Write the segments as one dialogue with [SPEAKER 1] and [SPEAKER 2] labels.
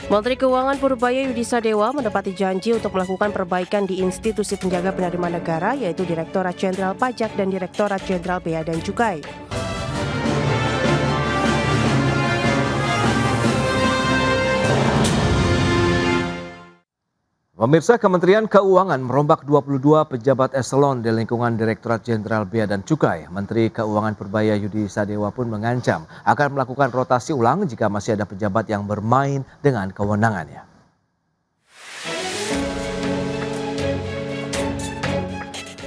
[SPEAKER 1] Menteri Keuangan Purbaya Yudhisadewa menepati janji untuk melakukan perbaikan di institusi penjaga penerimaan negara, yaitu Direktorat Jenderal Pajak dan Direktorat Jenderal Bea dan Cukai.
[SPEAKER 2] Pemirsa, Kementerian Keuangan merombak 22 pejabat eselon di lingkungan Direktorat Jenderal Bea dan Cukai. Menteri Keuangan Purbaya Yudhisadewa pun mengancam akan melakukan rotasi ulang jika masih ada pejabat yang bermain dengan kewenangannya.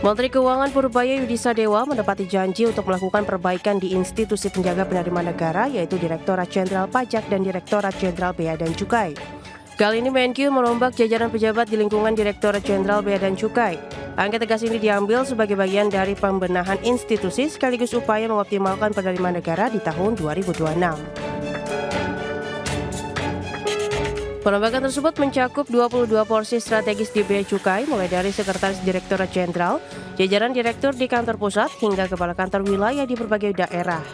[SPEAKER 1] Menteri Keuangan Purbaya Yudhisadewa menepati janji untuk melakukan perbaikan di institusi penjaga penerimaan negara, yaitu Direktorat Jenderal Pajak dan Direktorat Jenderal Bea dan Cukai. Kali ini Menkyu merombak jajaran pejabat di lingkungan Direktorat Jenderal Bea dan Cukai. Langkah tegas ini diambil sebagai bagian dari pembenahan institusi sekaligus upaya mengoptimalkan penerimaan negara di tahun 2026. Perombakan tersebut mencakup 22 porsi strategis di Bea Cukai, mulai dari Sekretaris Direktorat Jenderal, jajaran direktur di kantor pusat, hingga kepala kantor wilayah di berbagai daerah.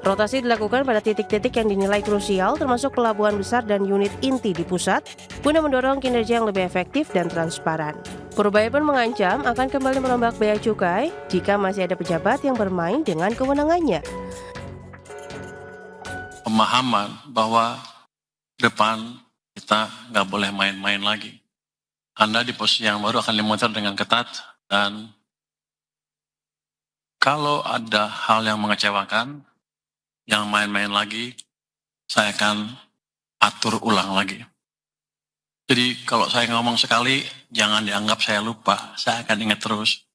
[SPEAKER 1] Rotasi dilakukan pada titik-titik yang dinilai krusial, termasuk pelabuhan besar dan unit inti di pusat, guna mendorong kinerja yang lebih efektif dan transparan. Purbaya pun mengancam akan kembali merombak Bea Cukai jika masih ada pejabat yang bermain dengan kewenangannya.
[SPEAKER 3] Pemahaman bahwa depan kita nggak boleh main-main lagi. Anda di posisi yang baru akan dimonitor dengan ketat, dan kalau ada hal yang mengecewakan, yang main-main lagi, saya akan atur ulang lagi. Jadi kalau saya ngomong sekali, jangan dianggap saya lupa, saya akan ingat terus.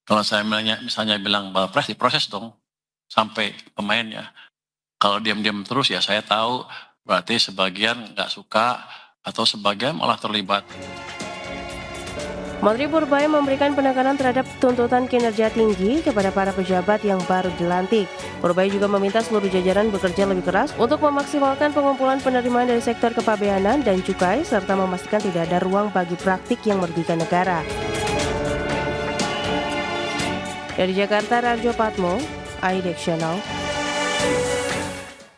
[SPEAKER 3] Kalau saya misalnya bilang Balpres, diproses dong sampai pemainnya. Kalau diam-diam terus ya saya tahu berarti sebagian nggak suka atau sebagian malah terlibat.
[SPEAKER 1] Menteri Purbaya memberikan penekanan terhadap tuntutan kinerja tinggi kepada para pejabat yang baru dilantik. Purbaya juga meminta seluruh jajaran bekerja lebih keras untuk memaksimalkan pengumpulan penerimaan dari sektor kepabeanan dan cukai, serta memastikan tidak ada ruang bagi praktik yang merugikan negara. Dari Jakarta, Rarjo Patmo, IDX Channel.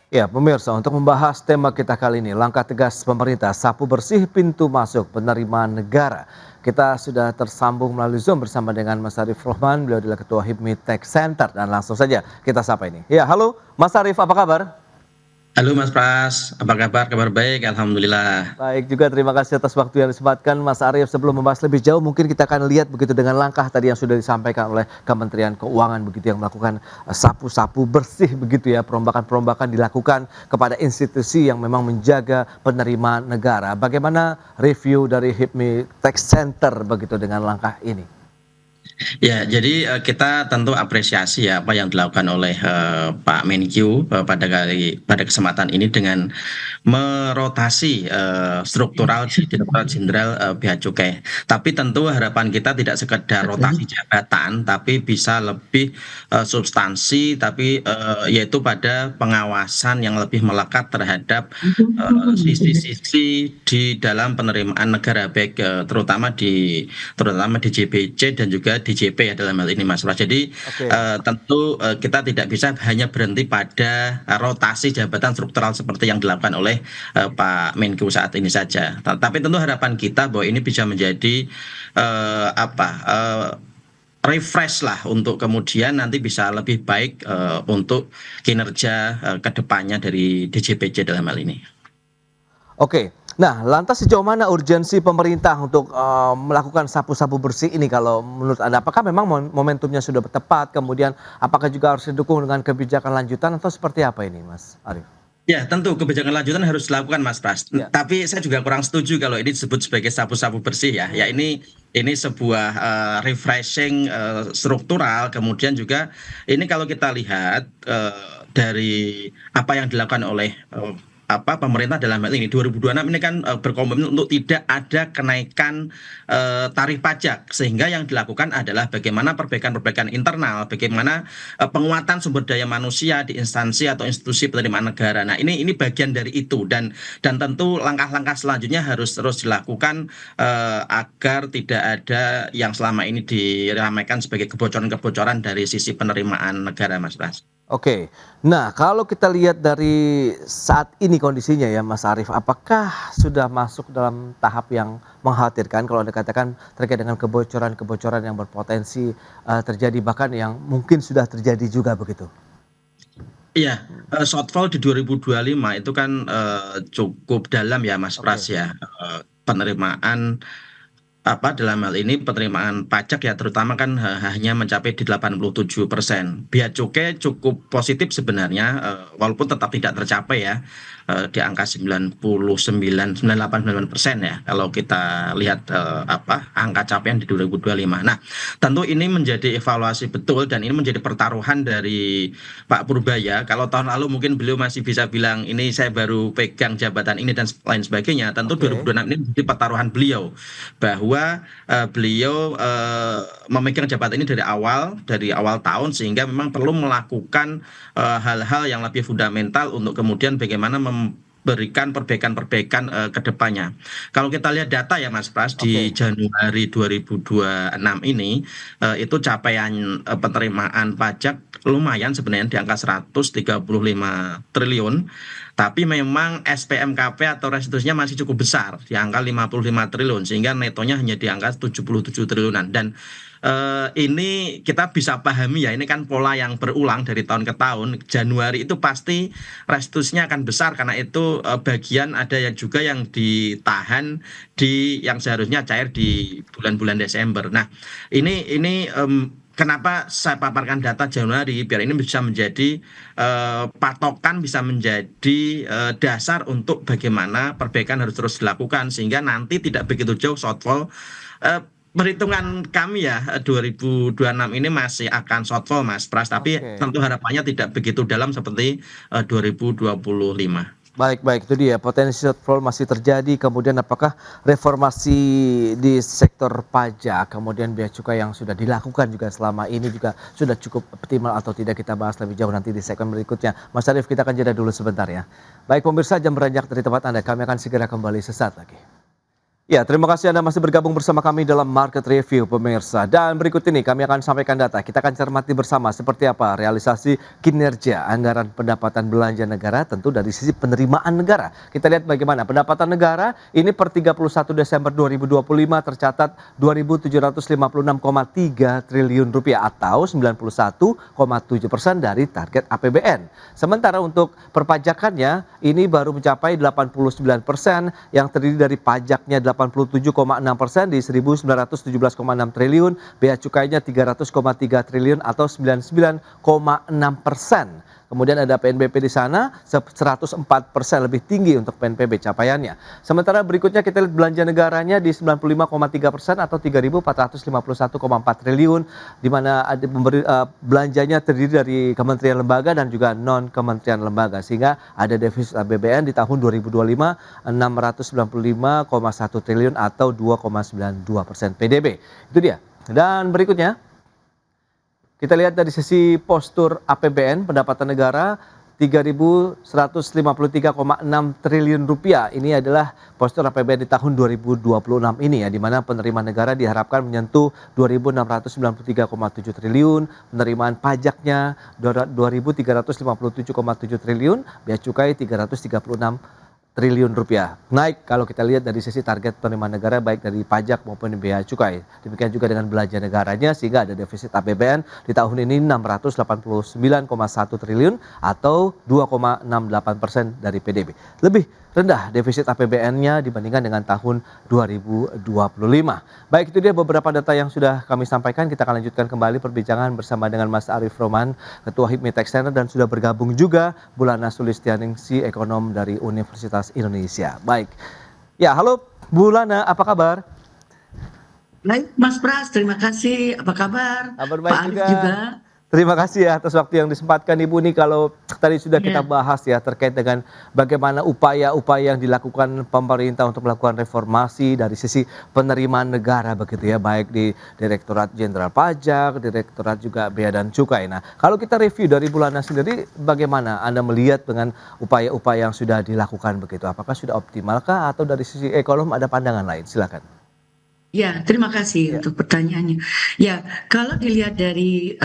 [SPEAKER 2] Ya, pemirsa, untuk membahas tema kita kali ini, langkah tegas pemerintah sapu bersih pintu masuk penerimaan negara. Kita sudah tersambung melalui Zoom bersama dengan Mas Arief Rohman, beliau adalah Ketua HIPMI Tech Center, dan langsung saja kita sapa ini. Ya, halo Mas Arief, apa kabar?
[SPEAKER 4] Halo Mas Pras, apa kabar? Kabar baik, Alhamdulillah.
[SPEAKER 2] Baik juga, terima kasih atas waktu yang disempatkan Mas Arief. Sebelum membahas lebih jauh, mungkin kita akan lihat begitu dengan langkah tadi yang sudah disampaikan oleh Kementerian Keuangan, begitu, yang melakukan sapu-sapu bersih begitu ya, perombakan-perombakan dilakukan kepada institusi yang memang menjaga penerimaan negara. Bagaimana review dari HIPMI Tech Center begitu dengan langkah ini?
[SPEAKER 4] Ya, jadi kita tentu apresiasi ya apa yang dilakukan oleh Pak Menkyu pada kesempatan ini dengan merotasi struktural di Direktorat Jenderal Bea Cukai. Tapi tentu harapan kita tidak sekedar rotasi jabatan, tapi bisa lebih substansi, tapi yaitu pada pengawasan yang lebih melekat terhadap sisi-sisi di dalam penerimaan negara, baik terutama di JBC dan juga DJP ya dalam hal ini Mas Pras. Jadi tentu kita tidak bisa hanya berhenti pada rotasi jabatan struktural seperti yang dilakukan oleh Pak Menkyu saat ini saja. Tapi tentu harapan kita bahwa ini bisa menjadi refresh lah untuk kemudian nanti bisa lebih baik untuk kinerja kedepannya dari DJPJ dalam hal ini.
[SPEAKER 2] Oke, nah lantas sejauh mana urgensi pemerintah untuk melakukan sapu-sapu bersih ini kalau menurut Anda? Apakah memang momentumnya sudah tepat, kemudian apakah juga harus didukung dengan kebijakan lanjutan atau seperti apa ini Mas Arief?
[SPEAKER 4] Ya, tentu kebijakan lanjutan harus dilakukan Mas Pras.
[SPEAKER 2] Ya.
[SPEAKER 4] Tapi saya juga kurang setuju kalau ini disebut sebagai sapu-sapu bersih ya. Ya ini sebuah refreshing struktural. Kemudian juga ini kalau kita lihat dari apa yang dilakukan oleh pemerintah dalam hal ini 2026 ini kan berkomitmen untuk tidak ada kenaikan tarif pajak, sehingga yang dilakukan adalah bagaimana perbaikan-perbaikan internal, bagaimana penguatan sumber daya manusia di instansi atau institusi penerimaan negara. Nah ini bagian dari itu, dan tentu langkah-langkah selanjutnya harus terus dilakukan agar tidak ada yang selama ini diramaikan sebagai kebocoran-kebocoran dari sisi penerimaan negara, Mas Pras.
[SPEAKER 2] Oke. Nah, kalau kita lihat dari saat ini kondisinya ya Mas Arief, apakah sudah masuk dalam tahap yang mengkhawatirkan kalau Anda katakan terkait dengan kebocoran-kebocoran yang berpotensi terjadi bahkan yang mungkin sudah terjadi juga begitu?
[SPEAKER 4] Iya, shortfall di 2025 itu kan cukup dalam ya Mas Pras
[SPEAKER 2] Oke.
[SPEAKER 4] ya. Penerimaan dalam hal ini penerimaan pajak ya terutama kan hanya mencapai di 87%. Bea cukai cukup positif sebenarnya, walaupun tetap tidak tercapai ya, di angka 98,9% ya kalau kita lihat angka capaian di 2025. Nah, tentu ini menjadi evaluasi betul dan ini menjadi pertaruhan dari Pak Purbaya. Kalau tahun lalu mungkin beliau masih bisa bilang ini saya baru pegang jabatan ini dan lain sebagainya. Tentu
[SPEAKER 2] Oke.
[SPEAKER 4] 2026 ini menjadi pertaruhan beliau bahwa beliau memegang jabatan ini dari awal tahun sehingga memang perlu melakukan hal-hal yang lebih fundamental untuk kemudian bagaimana memberikan perbaikan-perbaikan ke depannya. Kalau kita lihat data ya Mas Pras di
[SPEAKER 2] Oke.
[SPEAKER 4] Januari 2026 ini itu capaian penerimaan pajak lumayan sebenarnya di angka 135 triliun. Tapi memang SPMKP atau restitusinya masih cukup besar di angka 55 triliun sehingga netonya hanya di angka 77 triliunan dan ini kita bisa pahami ya ini kan pola yang berulang dari tahun ke tahun. Januari itu pasti restitusinya akan besar karena itu bagian ada yang juga yang ditahan di yang seharusnya cair di bulan-bulan Desember. Nah, ini kenapa saya paparkan data Januari biar ini bisa menjadi patokan, bisa menjadi dasar untuk bagaimana perbaikan harus terus dilakukan sehingga nanti tidak begitu jauh shortfall. Eh, Perhitungan kami ya 2026 ini masih akan shortfall Mas Pras, tapi
[SPEAKER 2] Oke.
[SPEAKER 4] tentu harapannya tidak begitu dalam seperti 2025.
[SPEAKER 2] Baik, baik, itu dia potensi shortfall masih terjadi. Kemudian apakah reformasi di sektor pajak, kemudian bea cukai yang sudah dilakukan juga selama ini juga sudah cukup optimal atau tidak, kita bahas lebih jauh nanti di segmen berikutnya. Mas Arief, kita akan jeda dulu sebentar ya. Baik pemirsa, jam beranjak dari tempat Anda, kami akan segera kembali sesaat lagi. Ya, terima kasih Anda masih bergabung bersama kami dalam Market Review pemirsa. Dan berikut ini kami akan sampaikan data. Kita akan cermati bersama seperti apa realisasi kinerja anggaran pendapatan belanja negara tentu dari sisi penerimaan negara. Kita lihat bagaimana pendapatan negara ini per 31 Desember 2025 tercatat 2.756,3 triliun rupiah atau 91,7% dari target APBN. Sementara untuk perpajakannya ini baru mencapai 89% yang terdiri dari pajaknya 87,6% di 1.917,6 triliun, bea cukainya 300,3 triliun atau 99,6%. Kemudian ada PNBP di sana 104% lebih tinggi untuk PNBP capaiannya. Sementara berikutnya kita lihat belanja negaranya di 95,3% atau 3.451,4 triliun di mana ada belanjanya terdiri dari kementerian lembaga dan juga non kementerian lembaga sehingga ada defisit APBN di tahun 2025 695,1 triliun atau 2,92% PDB. Itu dia. Dan berikutnya kita lihat dari sisi postur APBN pendapatan negara 3.153,6 triliun rupiah. Ini adalah postur APBN di tahun 2026 ini ya, di mana penerimaan negara diharapkan menyentuh 2.693,7 triliun, penerimaan pajaknya 2.357,7 triliun, bea cukai 336 triliun rupiah. Naik kalau kita lihat dari sisi target penerimaan negara baik dari pajak maupun bea cukai. Demikian juga dengan belanja negaranya sehingga ada defisit APBN di tahun ini 689,1 triliun atau 2,68% dari PDB. Lebih rendah defisit APBN-nya dibandingkan dengan tahun 2025. Baik, itu dia beberapa data yang sudah kami sampaikan. Kita akan lanjutkan kembali perbincangan bersama dengan Mas Arief Roman, Ketua HIPMI Tech Center, dan sudah bergabung juga Bulana Sulistianingsih, ekonom dari Universitas Indonesia. Baik. Ya, halo Bulana, apa kabar?
[SPEAKER 5] Baik, Mas Pras, terima kasih. Apa kabar?
[SPEAKER 2] Kabar
[SPEAKER 5] Pak
[SPEAKER 2] baik
[SPEAKER 5] Arif
[SPEAKER 2] juga.
[SPEAKER 5] juga.
[SPEAKER 2] Terima kasih ya atas waktu yang disempatkan Ibu nih. Kalau tadi sudah kita
[SPEAKER 5] Ya.
[SPEAKER 2] bahas ya terkait dengan bagaimana upaya-upaya yang dilakukan pemerintah untuk melakukan reformasi dari sisi penerimaan negara begitu ya, baik di Direktorat Jenderal Pajak, Direktorat juga Bea dan Cukai. Nah, kalau kita review dari Bulana sendiri, bagaimana Anda melihat dengan upaya-upaya yang sudah dilakukan begitu? Apakah sudah optimalkah atau dari sisi ekonom ada pandangan lain? Silakan.
[SPEAKER 5] Ya, terima kasih
[SPEAKER 2] Ya,
[SPEAKER 5] untuk pertanyaannya. Ya, kalau dilihat dari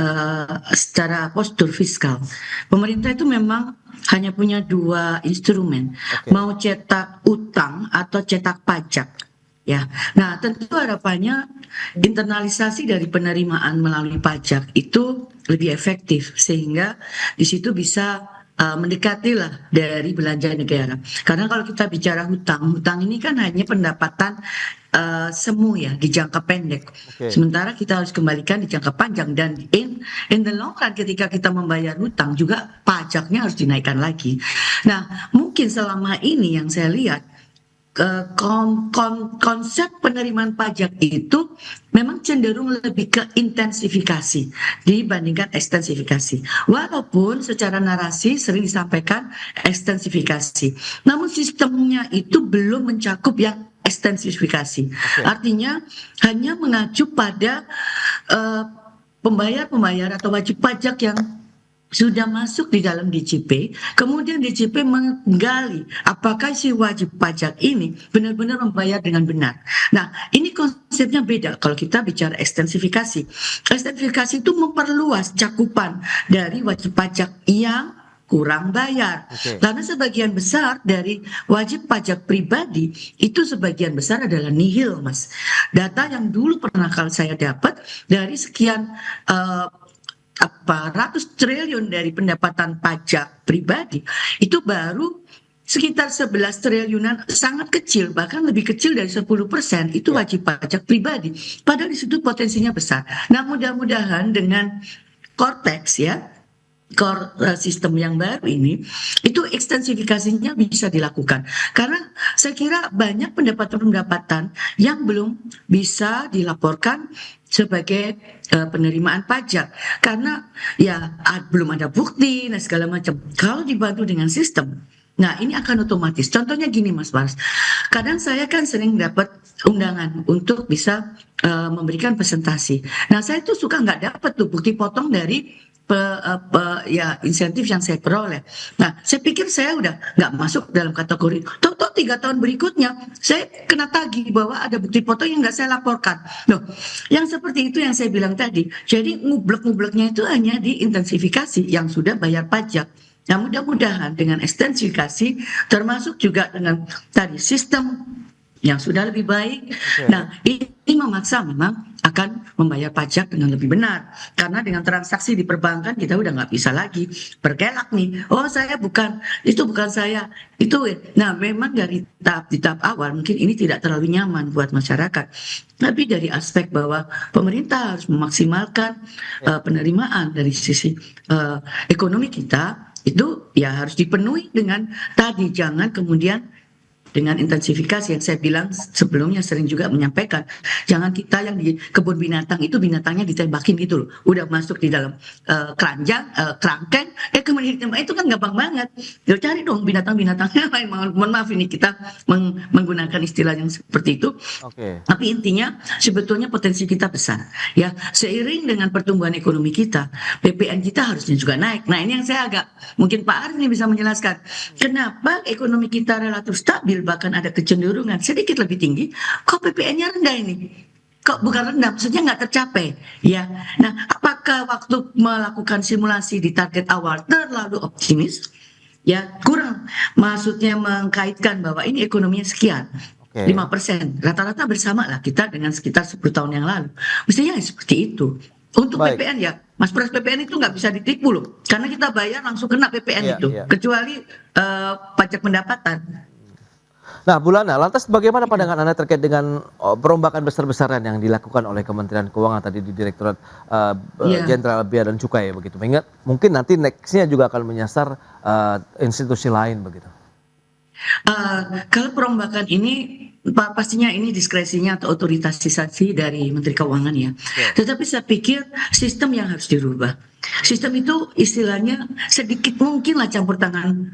[SPEAKER 5] secara postur fiskal, pemerintah itu memang hanya punya dua instrumen,
[SPEAKER 2] oke.
[SPEAKER 5] mau cetak utang atau cetak pajak. Ya, nah tentu harapannya internalisasi dari penerimaan melalui pajak itu lebih efektif sehingga di situ bisa mendekati lah dari belanja negara. Karena kalau kita bicara hutang, hutang ini kan hanya pendapatan semu ya di jangka pendek.
[SPEAKER 2] Oke.
[SPEAKER 5] Sementara kita harus kembalikan di jangka panjang dan in the long run ketika kita membayar hutang juga pajaknya harus dinaikkan lagi. Nah, mungkin selama ini yang saya lihat konsep penerimaan pajak itu memang cenderung lebih ke intensifikasi dibandingkan ekstensifikasi. Walaupun secara narasi sering disampaikan ekstensifikasi, namun sistemnya itu belum mencakup yang ekstensifikasi.
[SPEAKER 2] Oke.
[SPEAKER 5] Artinya hanya mengacu pada eh, pembayar-pembayar atau wajib pajak yang sudah masuk di dalam DJP, kemudian DJP menggali apakah si wajib pajak ini benar-benar membayar dengan benar. Nah, ini konsepnya beda kalau kita bicara ekstensifikasi. Ekstensifikasi itu memperluas cakupan dari wajib pajak yang kurang bayar.
[SPEAKER 2] Oke.
[SPEAKER 5] Karena sebagian besar dari wajib pajak pribadi itu sebagian besar adalah nihil, Mas. Data yang dulu pernah kalau saya dapat dari sekian eh, ratus triliun dari pendapatan pajak pribadi itu baru sekitar 11 triliunan, sangat kecil, bahkan lebih kecil dari 10% itu
[SPEAKER 2] Ya.
[SPEAKER 5] wajib pajak pribadi. Padahal di situ potensinya besar. Nah, mudah-mudahan dengan Cortex ya, core sistem yang baru ini itu ekstensifikasinya bisa dilakukan karena saya kira banyak pendapatan-pendapatan yang belum bisa dilaporkan sebagai penerimaan pajak karena ya belum ada bukti dan segala macam. Kalau dibantu dengan sistem, nah ini akan otomatis. Contohnya gini Mas Bas, kadang saya kan sering dapat undangan untuk bisa memberikan presentasi. Nah saya tuh suka nggak dapat tuh bukti potong dari ya insentif yang saya peroleh. Nah, saya pikir saya udah nggak masuk dalam kategori. Tahu-tahu 3 tahun berikutnya saya kena tagih bahwa ada bukti foto yang nggak saya laporkan. Loh, yang seperti itu yang saya bilang tadi. Jadi ngublek-ngubleknya itu hanya di intensifikasi yang sudah bayar pajak. Nah, mudah-mudahan dengan ekstensifikasi termasuk juga dengan tadi sistem yang sudah lebih baik.
[SPEAKER 2] Oke.
[SPEAKER 5] Nah, ini memaksa memang akan membayar pajak dengan lebih benar. Karena dengan transaksi di perbankan kita udah nggak bisa lagi berkelak nih. Oh saya bukan, itu bukan saya. Itu, nah memang dari di tahap awal mungkin ini tidak terlalu nyaman buat masyarakat. Tapi dari aspek bahwa pemerintah harus memaksimalkan
[SPEAKER 2] Ya.
[SPEAKER 5] penerimaan dari sisi ekonomi kita, itu ya harus dipenuhi dengan tadi jangan kemudian dengan intensifikasi yang saya bilang sebelumnya sering juga menyampaikan jangan kita yang di kebun binatang itu binatangnya ditembakin gitu loh udah masuk di dalam keranjang kerangkeng kemudian ditembak itu kan gampang banget ya cari dong binatang-binatangnya lain mohon maaf ini kita menggunakan istilah yang seperti itu
[SPEAKER 2] Oke.
[SPEAKER 5] tapi intinya sebetulnya potensi kita besar ya seiring dengan pertumbuhan ekonomi kita PPN kita harusnya juga naik. Nah ini yang saya agak mungkin Pak Arif ini bisa menjelaskan kenapa ekonomi kita relatif stabil bahkan ada kecenderungan sedikit lebih tinggi kok PPN-nya rendah ini kok bukan rendah maksudnya nggak tercapai ya. Nah apakah waktu melakukan simulasi di target awal terlalu optimis ya kurang maksudnya mengkaitkan bahwa ini ekonominya sekian
[SPEAKER 2] Oke.
[SPEAKER 5] 5%. Rata-rata bersama lah kita dengan sekitar 10 tahun yang lalu. Mestinya seperti itu. Untuk
[SPEAKER 2] Baik.
[SPEAKER 5] PPN ya, Mas Pras PPN itu nggak bisa ditipu loh. Karena kita bayar langsung kena PPN
[SPEAKER 2] Iya,
[SPEAKER 5] itu.
[SPEAKER 2] iya.
[SPEAKER 5] Kecuali pajak pendapatan.
[SPEAKER 2] Nah, Bu Lana, lantas bagaimana pandangan Anda terkait dengan perombakan besar-besaran yang dilakukan oleh Kementerian Keuangan tadi di Direktorat
[SPEAKER 5] Iya.
[SPEAKER 2] Jenderal Bea dan Cukai begitu? Mengingat mungkin nanti nextnya juga akan menyasar institusi lain begitu.
[SPEAKER 5] Kalau perombakan ini pastinya ini diskresinya atau otoritasisasi dari Menteri Keuangan ya. Tetapi saya pikir sistem yang harus dirubah. Sistem itu istilahnya sedikit mungkinlah campur tangan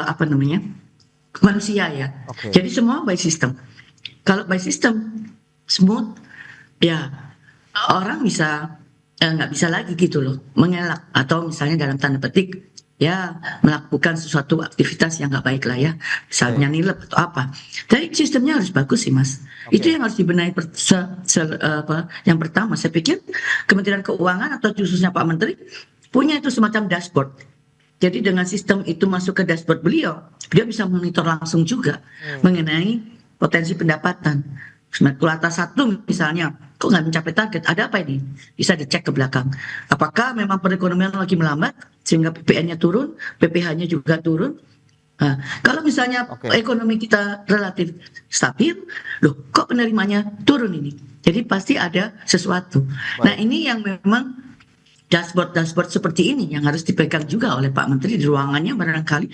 [SPEAKER 5] apa namanya manusia ya.
[SPEAKER 2] Oke.
[SPEAKER 5] Jadi semua by system. Kalau by system smooth ya orang bisa nggak bisa lagi gitu loh mengelak atau misalnya dalam tanda petik ya melakukan sesuatu aktivitas yang nggak baik lah ya, misalnya nilep atau apa. Tapi sistemnya harus bagus sih Mas. Itu yang harus dibenahi yang pertama. Saya pikir Kementerian Keuangan atau khususnya Pak Menteri punya itu semacam dashboard. Jadi dengan sistem itu masuk ke dashboard beliau bisa monitor langsung juga mengenai potensi pendapatan. Kuartal 1 misalnya, kok nggak mencapai target? Ada apa ini? Bisa dicek ke belakang. Apakah memang perekonomian lagi melambat sehingga PPN-nya turun, PPH-nya juga turun? Nah, kalau misalnya ekonomi kita relatif stabil, loh kok penerimanya turun ini? Jadi pasti ada sesuatu. Nah ini yang memang dashboard seperti ini yang harus dipegang juga oleh Pak Menteri di ruangannya barangkali.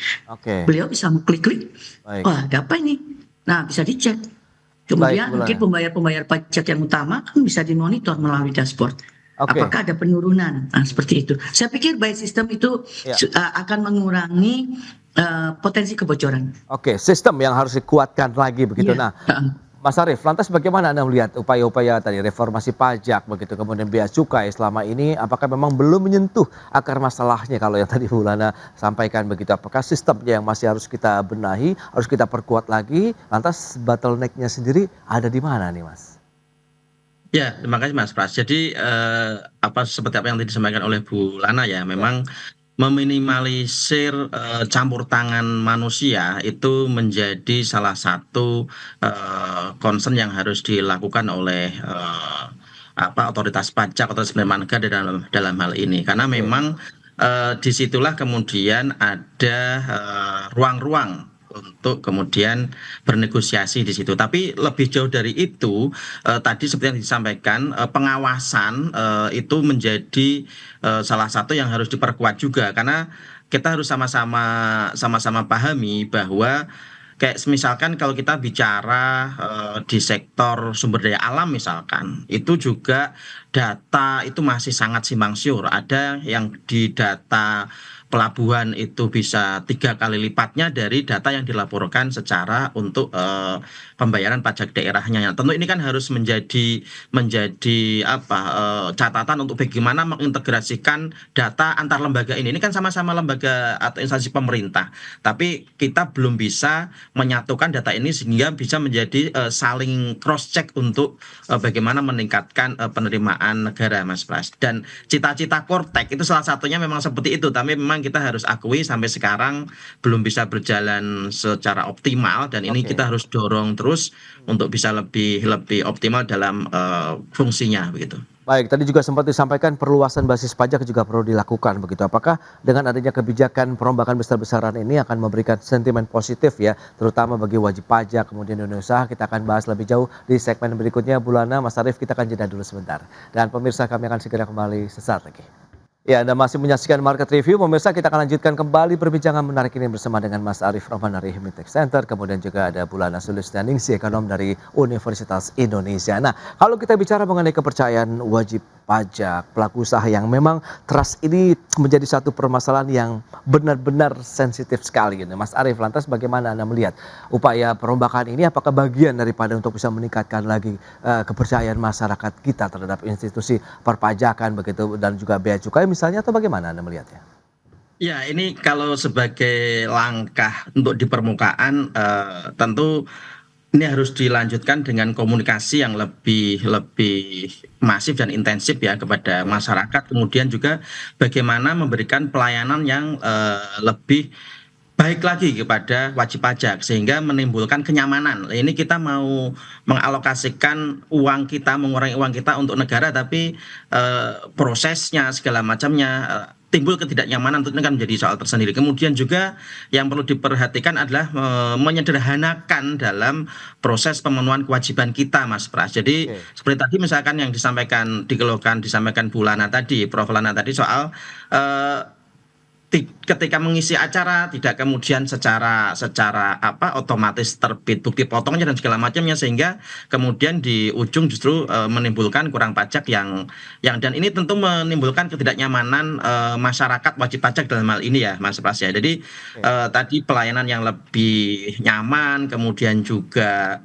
[SPEAKER 5] Beliau bisa klik-klik, wah ada apa ini? Nah bisa dicek. Kemudian mungkin pembayar pajak yang utama kan bisa dimonitor melalui dashboard. Apakah ada penurunan? Nah, seperti itu. Saya pikir by system itu akan mengurangi potensi kebocoran.
[SPEAKER 2] Sistem yang harus dikuatkan lagi begitu. Nah, Mas Arief, lantas bagaimana Anda melihat upaya-upaya tadi reformasi pajak begitu, kemudian bea cukai selama ini, apakah memang belum menyentuh akar masalahnya kalau yang tadi Bu Lana sampaikan begitu? Apakah sistemnya yang masih harus kita benahi, harus kita perkuat lagi? Lantas bottleneck-nya sendiri ada di mana nih Mas?
[SPEAKER 4] Ya, terima kasih Mas Pras. Jadi seperti apa yang tadi disampaikan oleh Bu Lana ya, memang meminimalisir campur tangan manusia itu menjadi salah satu concern yang harus dilakukan oleh otoritas pajak atau penerimaan negara dalam hal ini, karena memang disitulah kemudian ada ruang-ruang untuk kemudian bernegosiasi di situ. Tapi lebih jauh dari itu, tadi seperti yang disampaikan, pengawasan itu menjadi salah satu yang harus diperkuat juga, karena kita harus sama-sama pahami bahwa kayak misalkan kalau kita bicara di sektor sumber daya alam misalkan, itu juga data itu masih sangat simpang siur. Ada yang di data pelabuhan itu bisa 3 kali lipatnya dari data yang dilaporkan secara untuk pembayaran pajak daerahnya. Tentu ini kan harus menjadi catatan untuk bagaimana mengintegrasikan data antar lembaga ini. Ini kan sama-sama lembaga atau instansi pemerintah, tapi kita belum bisa menyatukan data ini sehingga bisa menjadi saling cross check untuk bagaimana meningkatkan penerimaan negara, Mas Pras. Dan cita-cita Kortek itu salah satunya memang seperti itu, tapi memang kita harus akui sampai sekarang belum bisa berjalan secara optimal, dan ini kita harus dorong terus untuk bisa lebih optimal dalam fungsinya begitu.
[SPEAKER 2] Baik, tadi juga sempat disampaikan perluasan basis pajak juga perlu dilakukan begitu. Apakah dengan adanya kebijakan perombakan besar-besaran ini akan memberikan sentimen positif ya, terutama bagi wajib pajak kemudian dunia usaha? Kita akan bahas lebih jauh di segmen berikutnya. Bu Lana, Mas Arief, kita akan jeda dulu sebentar. Dan pemirsa, kami akan segera kembali sesaat lagi. Ya, Anda masih menyaksikan Market Review. Pemirsa, kita akan lanjutkan kembali perbincangan menarik ini bersama dengan Mas Arief Rahman dari Himtek Center. Kemudian juga ada Bu Lana Sulistianingsih, ekonom dari Universitas Indonesia. Nah, kalau kita bicara mengenai kepercayaan wajib pajak, pelaku usaha yang memang trust ini menjadi satu permasalahan yang benar-benar sensitif sekali. Mas Arief, lantas bagaimana Anda melihat upaya perombakan ini? Apakah bagian daripada untuk bisa meningkatkan lagi kepercayaan masyarakat kita terhadap institusi perpajakan begitu dan juga bea cukai misalnya, atau bagaimana Anda melihatnya?
[SPEAKER 4] Ya, ini kalau sebagai langkah untuk di permukaan tentu ini harus dilanjutkan dengan komunikasi yang lebih masif dan intensif ya kepada masyarakat. Kemudian juga bagaimana memberikan pelayanan yang lebih baik lagi kepada wajib pajak sehingga menimbulkan kenyamanan. Ini kita mau mengalokasikan uang kita, mengurangi uang kita untuk negara, tapi prosesnya segala macamnya timbul ketidaknyamanan, itu kan menjadi soal tersendiri. Kemudian juga yang perlu diperhatikan adalah menyederhanakan dalam proses pemenuhan kewajiban kita, Mas Pras. Jadi seperti tadi misalkan yang disampaikan Bu Lana tadi, Prof Lana tadi soal ketika mengisi acara tidak kemudian secara otomatis terbit bukti potongnya dan segala macamnya, sehingga kemudian di ujung justru menimbulkan kurang pajak yang dan ini tentu menimbulkan ketidaknyamanan masyarakat wajib pajak dalam hal ini ya, Mas Pras ya. Jadi tadi pelayanan yang lebih nyaman, kemudian juga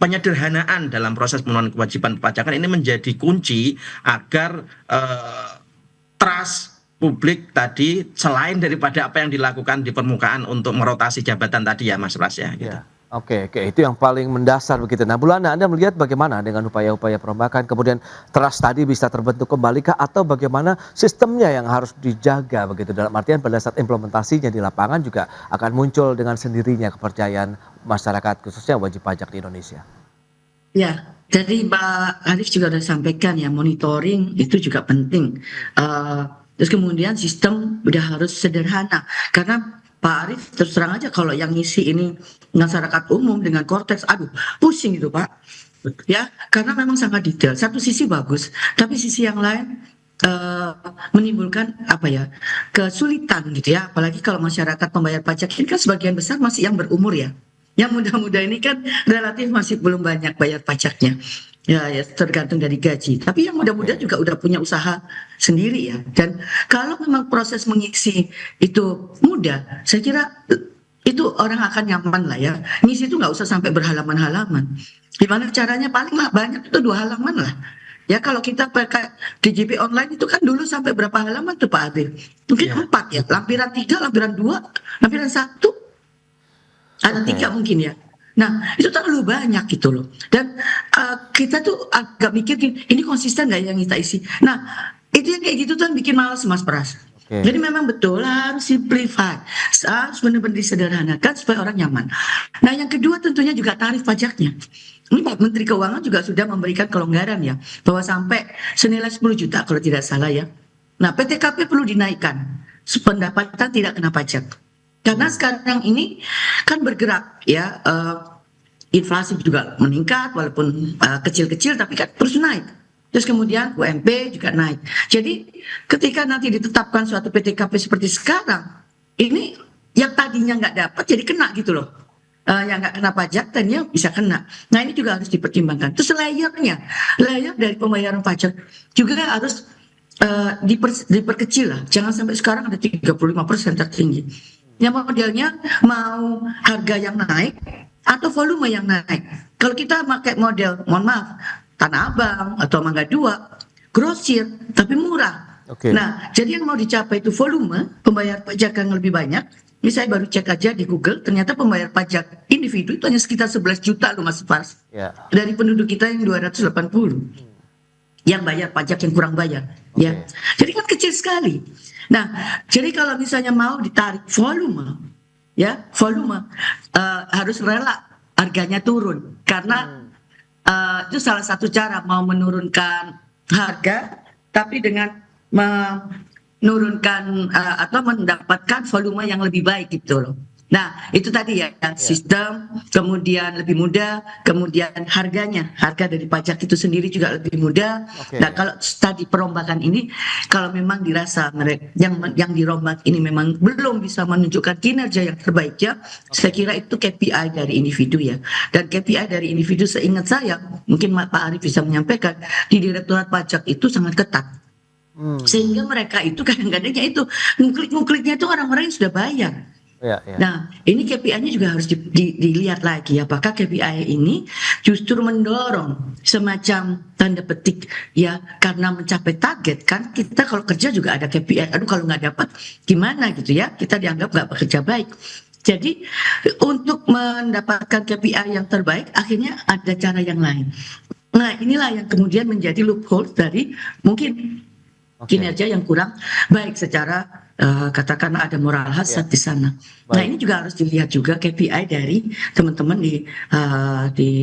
[SPEAKER 4] penyederhanaan dalam proses pemenuhan kewajiban perpajakan ini menjadi kunci agar trust publik tadi selain daripada apa yang dilakukan di permukaan untuk merotasi jabatan tadi ya Mas Pras ya gitu.
[SPEAKER 2] Ya. Oke, itu yang paling mendasar begitu. Nah, Bu Lana, Anda melihat bagaimana dengan upaya-upaya perombakan, kemudian trust tadi bisa terbentuk kembali kah, atau bagaimana sistemnya yang harus dijaga begitu, dalam artian pada saat implementasinya di lapangan juga akan muncul dengan sendirinya kepercayaan masyarakat, khususnya wajib pajak di Indonesia.
[SPEAKER 5] Ya, jadi Pak Arief juga sudah sampaikan ya, monitoring itu juga penting. Terus kemudian sistem udah harus sederhana, karena Pak Arief terus terang aja kalau yang ngisi ini masyarakat umum dengan Cortex, aduh pusing itu Pak. Ya, karena memang sangat detail. Satu sisi bagus, tapi sisi yang lain menimbulkan apa ya, kesulitan gitu ya. Apalagi kalau masyarakat pembayar pajak ini kan sebagian besar masih yang berumur ya. Yang muda-muda ini kan relatif masih belum banyak bayar pajaknya. Ya, tergantung dari gaji. Tapi yang muda-muda juga udah punya usaha sendiri ya. Dan kalau memang proses mengisi itu mudah, saya kira itu orang akan nyaman lah ya. Ngisi itu nggak usah sampai berhalaman-halaman. Gimana caranya? Paling banyak itu 2 halaman lah. Ya kalau kita pakai DJP online itu kan dulu sampai berapa halaman tuh Pak Ade? Mungkin 4 ya. Lampiran 3, lampiran 2, lampiran 1. Ada 3 mungkin ya. Nah, itu terlalu banyak gitu loh. Dan kita tuh agak mikir ini konsisten nggak yang kita isi. Nah, itu yang kayak gitu tuh bikin malas Mas Pras. Jadi memang betul harus simplify, harus benar-benar disederhanakan supaya orang nyaman. Nah, yang kedua tentunya juga tarif pajaknya. Ini Pak Menteri Keuangan juga sudah memberikan kelonggaran ya, bahwa sampai senilai 10 juta kalau tidak salah ya. Nah, PTKP perlu dinaikkan, pendapatan tidak kena pajak. Karena sekarang ini kan bergerak ya, inflasi juga meningkat walaupun kecil-kecil tapi kan terus naik. Terus kemudian UMP juga naik. Jadi ketika nanti ditetapkan suatu PTKP seperti sekarang, ini yang tadinya nggak dapat jadi kena gitu loh. Yang nggak kena pajak tadinya bisa kena. Nah ini juga harus dipertimbangkan. Terus layer dari pembayaran pajak juga harus diperkecil lah. Jangan sampai sekarang ada 35% tertinggi. Yang modelnya mau harga yang naik atau volume yang naik. Kalau kita pakai model, mohon maaf, Tanah Abang atau Mangga 2, grosir tapi murah. Nah, jadi yang mau dicapai itu volume pembayar pajak yang lebih banyak. Ini saya baru cek aja di Google, ternyata pembayar pajak individu itu hanya sekitar 11 juta loh Mas Fars. Dari penduduk kita yang 280. Yang bayar pajak yang kurang bayar. Ya. Jadi kan kecil sekali. Nah, jadi kalau misalnya mau ditarik volume, harus rela harganya turun karena itu salah satu cara mau menurunkan harga, tapi dengan menurunkan atau mendapatkan volume yang lebih baik gitu loh. Nah, itu tadi ya, sistem, kemudian lebih mudah, kemudian harga dari pajak itu sendiri juga lebih mudah. Nah, kalau tadi perombakan ini, kalau memang dirasa yang dirombak ini memang belum bisa menunjukkan kinerja yang terbaik ya, saya kira itu KPI dari individu ya. Dan KPI dari individu seingat saya, mungkin Pak Arief bisa menyampaikan, di Direktorat Pajak itu sangat ketat. Sehingga mereka itu kadang-kadangnya itu, nguklik-ngukliknya itu orang-orang yang sudah bayar. Nah, ini KPI-nya juga harus dilihat lagi. Apakah KPI ini justru mendorong semacam tanda petik ya, karena mencapai target kan kita kalau kerja juga ada KPI. Aduh kalau nggak dapat gimana gitu ya, kita dianggap nggak bekerja baik. Jadi untuk mendapatkan KPI yang terbaik akhirnya ada cara yang lain. Nah inilah yang kemudian menjadi loophole dari mungkin kinerja yang kurang baik secara katakanlah ada moral hazard di sana. Nah ini juga harus dilihat juga KPI dari teman-teman di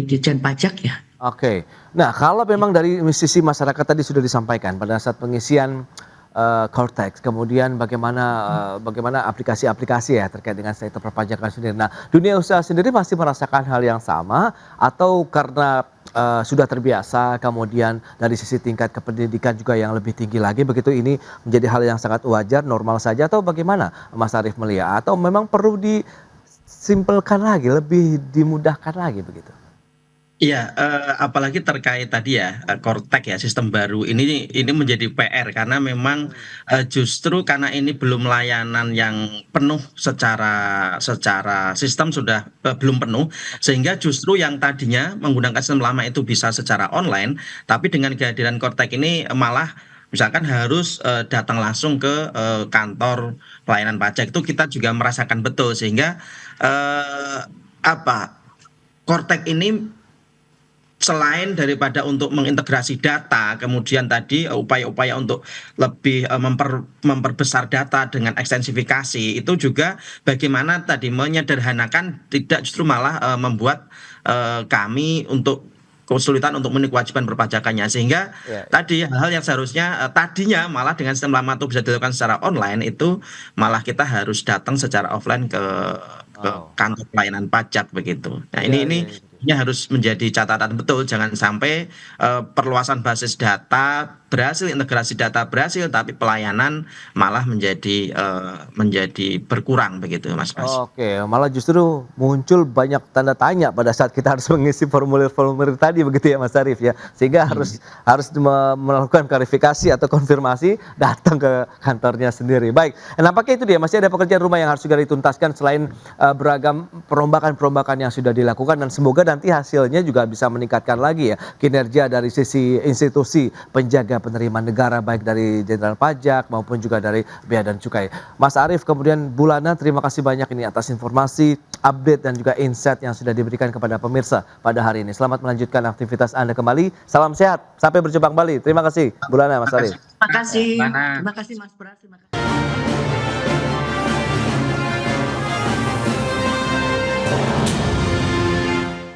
[SPEAKER 5] Ditjen Pajak ya.
[SPEAKER 2] Nah kalau memang dari sisi masyarakat tadi sudah disampaikan pada saat pengisian Cortex, kemudian bagaimana aplikasi-aplikasi ya terkait dengan sektor perpajakan sendiri. Nah dunia usaha sendiri masih merasakan hal yang sama atau karena sudah terbiasa, kemudian dari sisi tingkat kependidikan juga yang lebih tinggi lagi, begitu ini menjadi hal yang sangat wajar, normal saja, atau bagaimana Mas Arief melihat? Atau memang perlu disimpelkan lagi, lebih dimudahkan lagi begitu?
[SPEAKER 4] Iya, apalagi terkait tadi ya, Cortex ya, sistem baru ini menjadi PR karena memang justru karena ini belum layanan yang penuh secara sistem sudah belum penuh, sehingga justru yang tadinya menggunakan sistem lama itu bisa secara online, tapi dengan kehadiran Cortex ini malah misalkan harus datang langsung ke kantor pelayanan pajak, itu kita juga merasakan betul, sehingga apa, Kortek ini selain daripada untuk mengintegrasi data, kemudian tadi upaya-upaya untuk lebih memperbesar data dengan ekstensifikasi, itu juga bagaimana tadi menyederhanakan, tidak justru malah membuat kami untuk kesulitan untuk memenuhi kewajiban perpajakannya, sehingga
[SPEAKER 2] Ya.
[SPEAKER 4] tadi hal-hal yang seharusnya tadinya malah dengan sistem lama itu bisa dilakukan secara online, itu malah kita harus datang secara offline ke
[SPEAKER 2] Oh.
[SPEAKER 4] kantor pelayanan pajak begitu. Nah,
[SPEAKER 2] Ya,
[SPEAKER 4] ini
[SPEAKER 2] ya, ya.
[SPEAKER 4] ini harus menjadi catatan betul, jangan sampai perluasan basis data berhasil, integrasi data berhasil, tapi pelayanan malah menjadi berkurang begitu, Mas Pras.
[SPEAKER 2] Oke, malah justru muncul banyak tanda tanya pada saat kita harus mengisi formulir-formulir tadi begitu ya Mas Arief ya. Sehingga harus melakukan klarifikasi atau konfirmasi datang ke kantornya sendiri. Baik, nampaknya itu dia, masih ada pekerjaan rumah yang harus juga dituntaskan selain beragam perombakan-perombakan yang sudah dilakukan, dan semoga nanti hasilnya juga bisa meningkatkan lagi ya kinerja dari sisi institusi penjaga penerimaan negara, baik dari Jenderal Pajak maupun juga dari Bea dan Cukai. Mas Arief kemudian Bulana, terima kasih banyak ini atas informasi, update dan juga insight yang sudah diberikan kepada pemirsa pada hari ini. Selamat melanjutkan aktivitas Anda kembali. Salam sehat, sampai berjumpa kembali. Terima kasih Bulana, Mas Arief.
[SPEAKER 5] Terima kasih,
[SPEAKER 4] Mana?
[SPEAKER 5] terima kasih Mas Pras. Terima kasih.